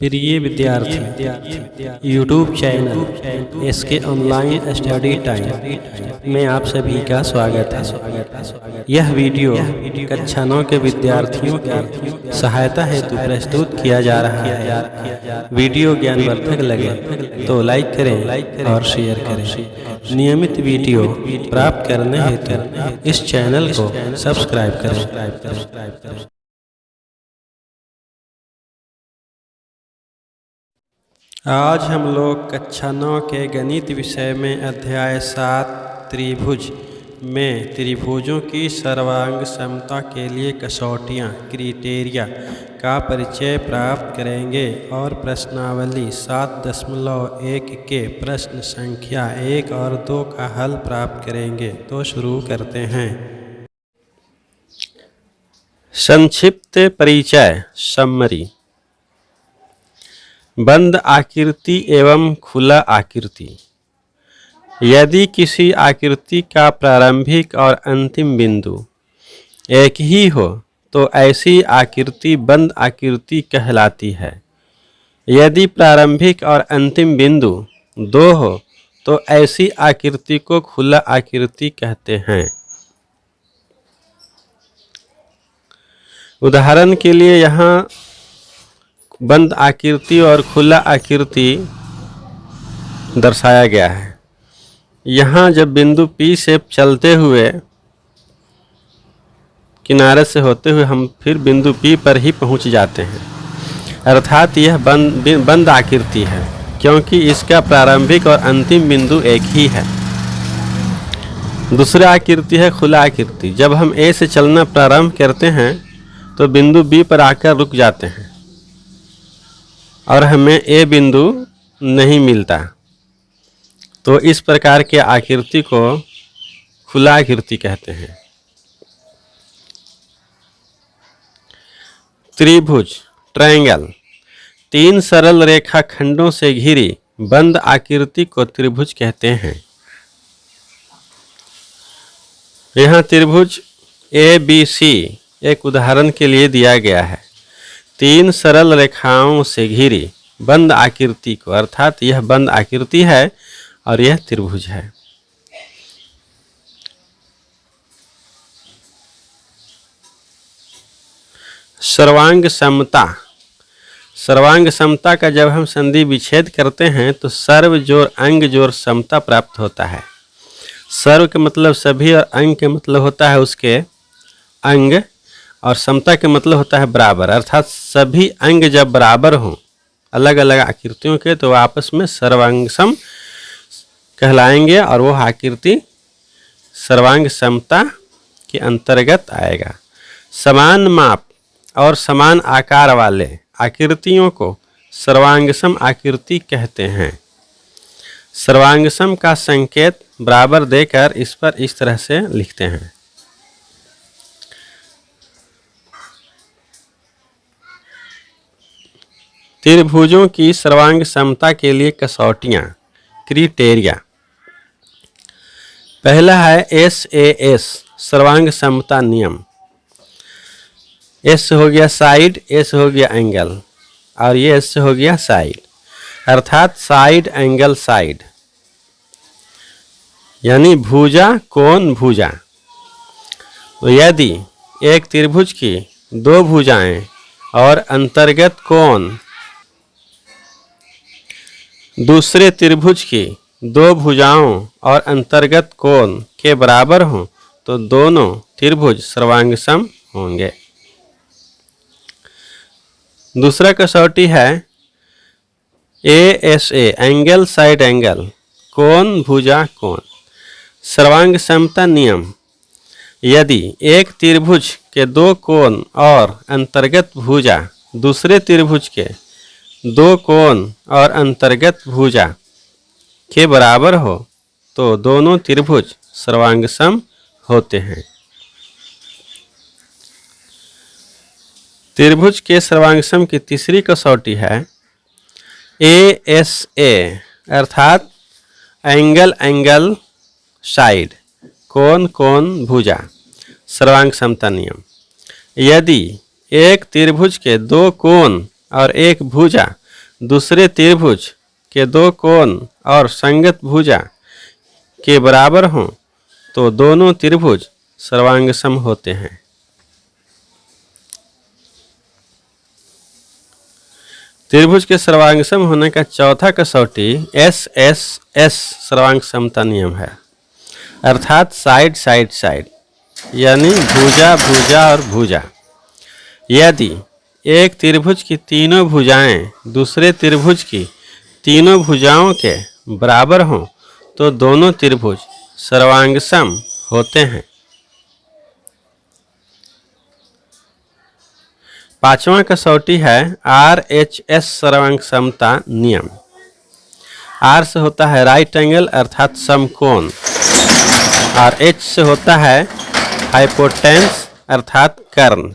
प्रिय विद्यार्थी YouTube channel इसके ऑनलाइन स्टडी टाइम में आप सभी का स्वागत है। यह वीडियो कक्षा 9 के विद्यार्थियों की सहायता हेतु प्रस्तुत किया जा रहा है। वीडियो ज्ञानवर्धक लगे तो लाइक करें और शेयर करें। नियमित वीडियो प्राप्त करने हेतु इस चैनल को सब्सक्राइब करें। आज हम लोग कक्षा 9 के गणित विषय में अध्याय 7 त्रिभुज में त्रिभुजों की सर्वांग समता के लिए कसौटियाँ क्राइटेरिया का परिचय प्राप्त करेंगे और प्रश्नावली 7.1 के प्रश्न संख्या 1 और 2 का हल प्राप्त करेंगे। तो शुरू करते हैं। संक्षिप्त परिचय समरी। बंद आकृति एवं खुला आकृति। यदि किसी आकृति का प्रारंभिक और अंतिम बिंदु एक ही हो तो ऐसी आकृति बंद आकृति कहलाती है। यदि प्रारंभिक और अंतिम बिंदु दो हो तो ऐसी आकृति को खुला आकृति कहते हैं। उदाहरण के लिए यहाँ बंद आकृति और खुला आकृति दर्शाया गया है। यहाँ जब बिंदु P से चलते हुए किनारे से होते हुए हम फिर बिंदु P पर ही पहुँच जाते हैं, अर्थात यह बंद आकृति है क्योंकि इसका प्रारंभिक और अंतिम बिंदु एक ही है। दूसरी आकृति है खुला आकृति। जब हम A से चलना प्रारंभ करते हैं तो बिंदु B पर आकर रुक जाते हैं और हमें A बिंदु नहीं मिलता, तो इस प्रकार के आकृति को खुला आकृति कहते हैं। त्रिभुज ट्रायंगल। तीन सरल रेखा खंडों से घिरी बंद आकृति को त्रिभुज कहते हैं। यहाँ त्रिभुज ABC एक उदाहरण के लिए दिया गया है। तीन सरल रेखाओं से घिरी बंद आकृति को, अर्थात यह बंद आकृति है और यह त्रिभुज है। सर्वांग समता। सर्वांग समता का जब हम संधि विच्छेद करते हैं तो सर्व जोड़ अंग जोड़ समता प्राप्त होता है। सर्व के मतलब सभी और अंग के मतलब होता है उसके अंग, और समता के मतलब होता है बराबर, अर्थात सभी अंग जब बराबर हों अलग अलग आकृतियों के तो आपस में सर्वांग सम कहलाएंगे और वह आकृति सर्वांग समता के अंतर्गत आएगा। समान माप और समान आकार वाले आकृतियों को सर्वांगसम आकृति कहते हैं। सर्वांगसम का संकेत बराबर देकर इस पर इस तरह से लिखते हैं। त्रिभुजों की सर्वांग समता के लिए कसौटियाँ क्राइटेरिया। पहला है SAS सर्वांग समता नियम। S हो गया साइड, S हो गया एंगल और ये S हो गया साइड, अर्थात साइड एंगल साइड, यानी भुजा कोण भुजा। तो यदि एक त्रिभुज की दो भुजाएं और अंतर्गत कोण दूसरे त्रिभुज की दो भुजाओं और अंतर्गत कोण के बराबर हों तो दोनों त्रिभुज सर्वांगसम होंगे। दूसरा कसौटी है ASA एंगल साइड एंगल कोण भुजा कोण। सर्वांग समता नियम। यदि एक त्रिभुज के दो कोण और अंतर्गत भुजा दूसरे त्रिभुज के दो कोण और अंतर्गत भुजा के बराबर हो तो दोनों त्रिभुज सर्वांगसम होते हैं। त्रिभुज के सर्वांगसम की तीसरी कसौटी है ASA अर्थात एंगल एंगल साइड कोण कोण भुजा सर्वांग समता नियम। यदि एक त्रिभुज के दो कोण और एक भुजा दूसरे त्रिभुज के दो कोण और संगत भुजा के बराबर हों तो दोनों त्रिभुज सर्वांगसम होते हैं। त्रिभुज के सर्वांगसम होने का चौथा कसौटी SSS सर्वांग समता नियम है, अर्थात साइड साइड साइड, यानी भुजा भुजा और भुजा। यदि एक त्रिभुज की तीनों भुजाएं दूसरे त्रिभुज की तीनों भुजाओं के बराबर हों तो दोनों त्रिभुज सर्वांगसम होते हैं। पांचवा कसौटी है RHS सर्वांग समता नियम। R से होता है राइट एंगल अर्थात समकोण, और H से होता है हाइपोटेन्स अर्थात कर्ण,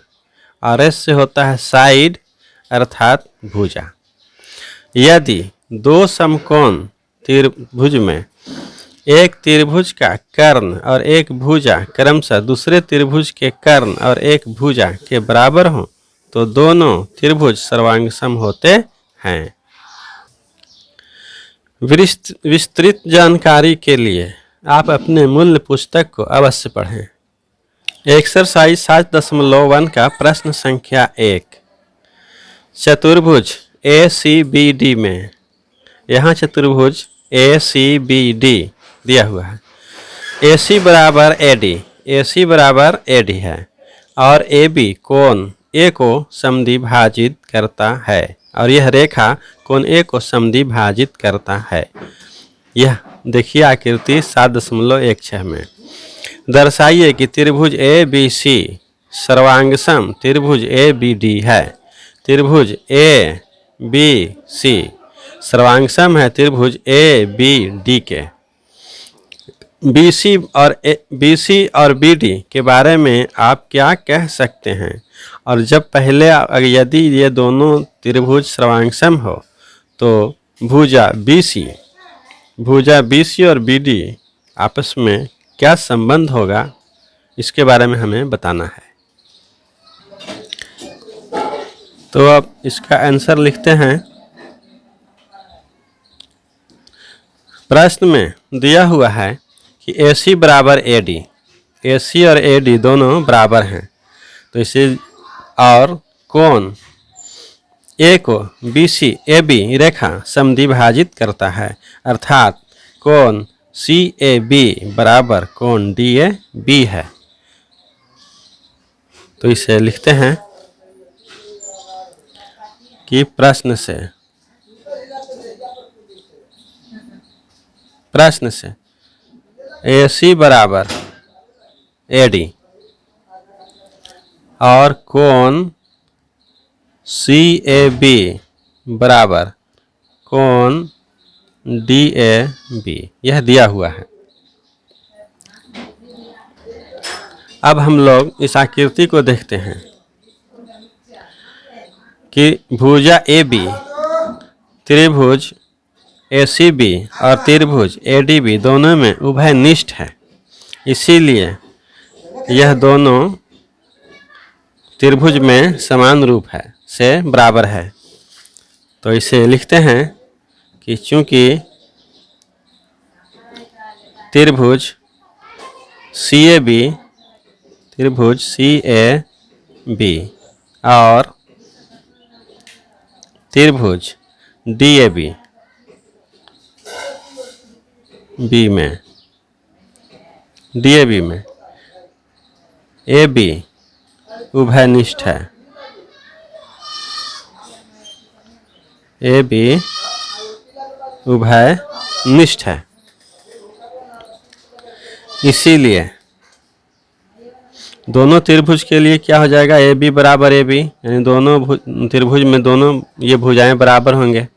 और S से होता है साइड अर्थात भुजा। यदि दो समकोण त्रिभुज में एक त्रिभुज का कर्ण और एक भुजा क्रमशः दूसरे त्रिभुज के कर्ण और एक भुजा के बराबर हों तो दोनों त्रिभुज सर्वांगसम होते हैं। विस्तृत जानकारी के लिए आप अपने मूल्य पुस्तक को अवश्य पढ़ें। एक्सरसाइज 7.1 का प्रश्न संख्या 1, चतुर्भुज ACBD में, यहाँ चतुर्भुज ACBD दिया हुआ है। AC बराबर AD है और AB कोण A को समद्विभाजित करता है और यह रेखा कोण A को समद्विभाजित करता है। यह देखिए आकृति 7.16 में। दर्शाइए कि त्रिभुज ABC सर्वांगसम त्रिभुज ABD है। त्रिभुज ABC सर्वांगसम है त्रिभुज ABD के। BC और BD के बारे में आप क्या कह सकते हैं? और जब पहले यदि ये दोनों त्रिभुज सर्वांगसम हो तो भुजा BC और BD आपस में क्या संबंध होगा, इसके बारे में हमें बताना है। तो अब इसका आंसर लिखते हैं। प्रश्न में दिया हुआ है कि AC बराबर AD, AC और AD दोनों बराबर हैं, तो इसे और कोण A को BC AB रेखा समद्विभाजित करता है, अर्थात कोण CAB बराबर कोण DAB है। तो इसे लिखते हैं कि प्रश्न से AC बराबर AD और कोण CAB बराबर कोण DAB, यह दिया हुआ है। अब हम लोग इस आकृति को देखते हैं कि भुजा AB त्रिभुज ACB और त्रिभुज ADB दोनों में उभयनिष्ठ है, इसीलिए यह दोनों त्रिभुज में समान रूप से बराबर है। तो इसे लिखते हैं कि चूंकि त्रिभुज CAB और त्रिभुज DAB में AB उभयनिष्ठ है। AB उभयनिष्ठ है, इसीलिए दोनों त्रिभुज के लिए क्या हो जाएगा, AB बराबर AB, यानी दोनों त्रिभुज में दोनों ये भुजाएं बराबर होंगे।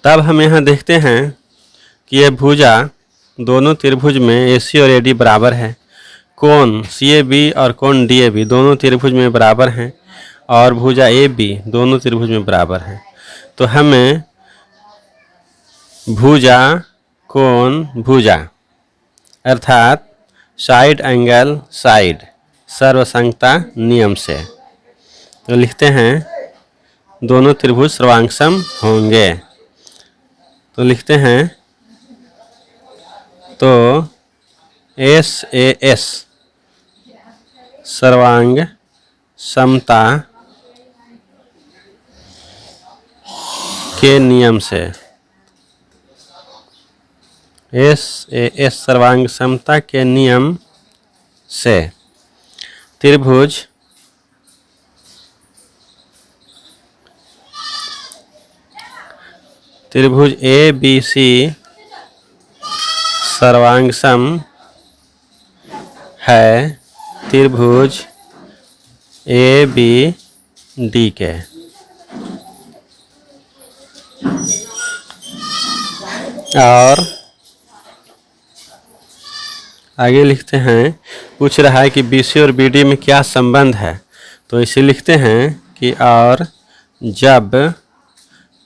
तब हम यहाँ देखते हैं कि ये भुजा दोनों त्रिभुज में AC और AD बराबर है, कोण CAB और कोण DAB दोनों त्रिभुज में बराबर हैं, और भुजा AB दोनों त्रिभुज में बराबर हैं। तो हमें भुजा कोण भुजा अर्थात साइड एंगल साइड सर्वसंगता नियम से तो लिखते हैं दोनों त्रिभुज सर्वांग सम होंगे। तो लिखते हैं, तो SAS सर्वांग समता के नियम से, SAS सर्वांग समता के नियम से त्रिभुज ABC सर्वांग सम है त्रिभुज ABD के। और आगे लिखते हैं, पूछ रहा है कि BC और BD में क्या संबंध है। तो इसे लिखते हैं कि और जब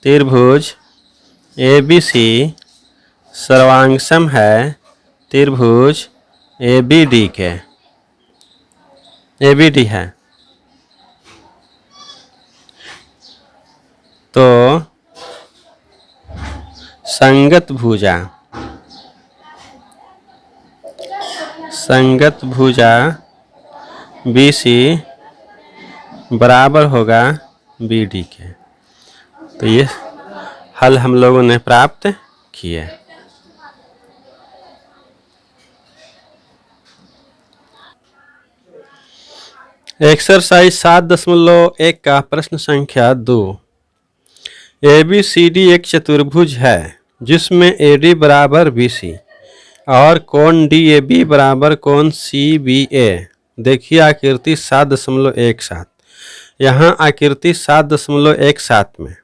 त्रिभुज ABC सर्वांग सम है त्रिभुज ABD के, ABD है, तो संगत भुजा BC बराबर होगा BD के। तो ये हल हम लोगों ने प्राप्त किए। एक्सरसाइज 7.1 का प्रश्न संख्या 2। ABCD एक चतुर्भुज है जिसमें AD बराबर BC और कोण DAB बराबर कोण CBA। देखिए आकृति 7.17। यहाँ आकृति 7.17 में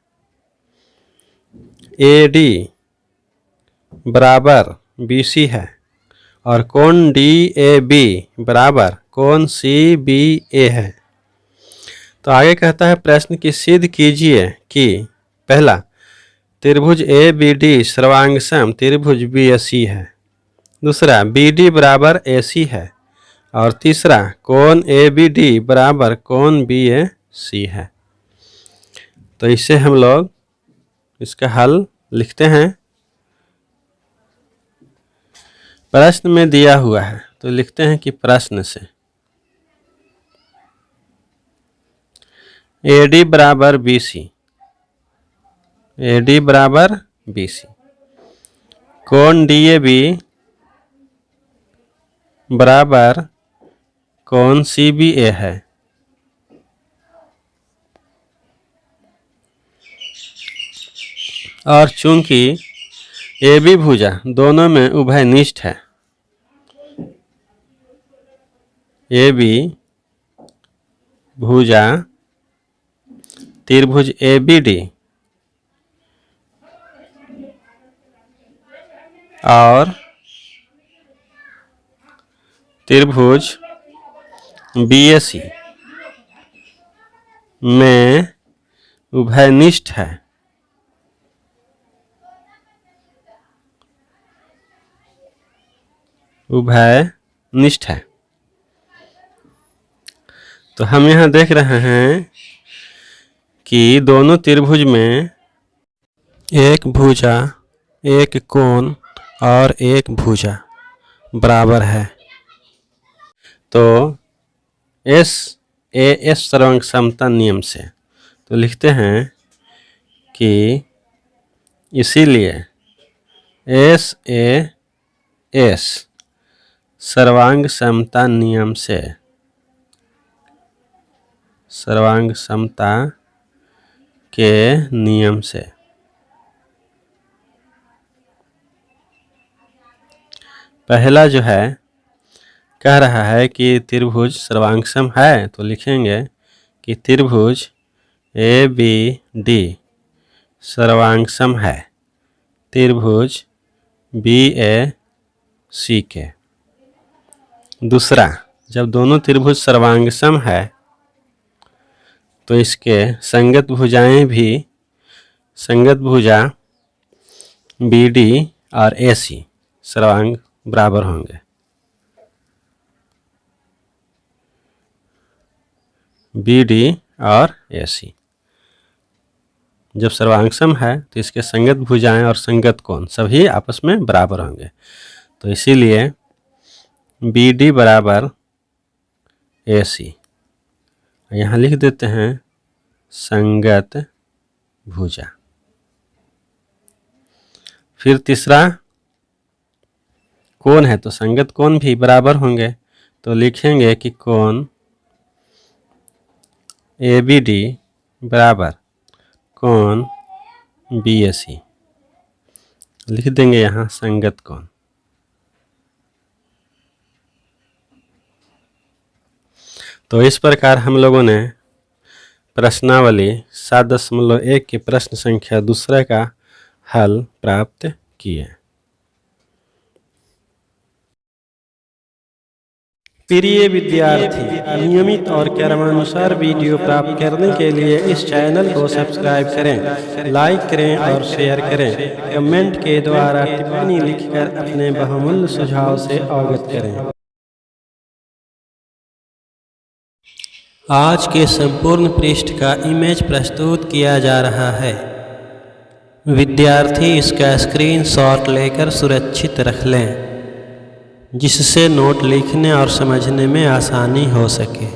AD बराबर BC है और कोण DAB बराबर कोण CBA है। तो आगे कहता है, प्रश्न की सिद्ध कीजिए कि पहला, त्रिभुज ABD सर्वांग सम त्रिभुज BC है। दूसरा, BD बराबर AC है। और तीसरा, कोण ABD बराबर कोण BAC है। तो इसे हम लोग इसका हल लिखते हैं। प्रश्न में दिया हुआ है तो लिखते हैं कि प्रश्न से AD बराबर BC, AD बराबर BC, कोण DAB बराबर कोण CBA है। और चूंकि AB भुजा दोनों में उभयनिष्ठ है, AB भुजा त्रिभुज ABD और त्रिभुज BAC में उभयनिष्ठ है। उभयनिष्ठ है। तो हम यहाँ देख रहे हैं कि दोनों त्रिभुज में एक भुजा, एक कोण और एक भुजा बराबर है। तो SAS सर्वांग समता नियम से तो लिखते हैं कि इसीलिए SAS सर्वांग समता नियम से, सर्वांग समता के नियम से पहला जो है कह रहा है कि त्रिभुज सर्वांग सम है, तो लिखेंगे कि त्रिभुज ABD सर्वांग सम है त्रिभुज BAC के। दूसरा, जब दोनों त्रिभुज सर्वांग सम है तो इसके संगत भुजाएं भी, संगत भुजा BD और AC सर्वांग बराबर होंगे। BD और AC। जब सर्वांग सम है तो इसके संगत भुजाएं और संगत कोण सभी आपस में बराबर होंगे। तो इसीलिए BD बराबर AC। यहाँ लिख देते हैं संगत भुजा। फिर तीसरा कोण है तो संगत कोण भी बराबर होंगे, तो लिखेंगे कि कोण ABD बराबर कोण BAC। लिख देंगे यहाँ संगत कोण। तो इस प्रकार हम लोगों ने प्रश्नावली 7.1 की प्रश्न संख्या दूसरे का हल प्राप्त किए। प्रिय विद्यार्थी, नियमित और क्रमानुसार वीडियो प्राप्त करने के लिए इस चैनल को सब्सक्राइब करें, लाइक करें और शेयर करें। कमेंट के द्वारा टिप्पणी लिखकर अपने बहुमूल्य सुझाव से अवगत करें। आज के संपूर्ण पृष्ठ का इमेज प्रस्तुत किया जा रहा है। विद्यार्थी इसका स्क्रीनशॉट लेकर सुरक्षित रख लें, जिससे नोट लिखने और समझने में आसानी हो सके।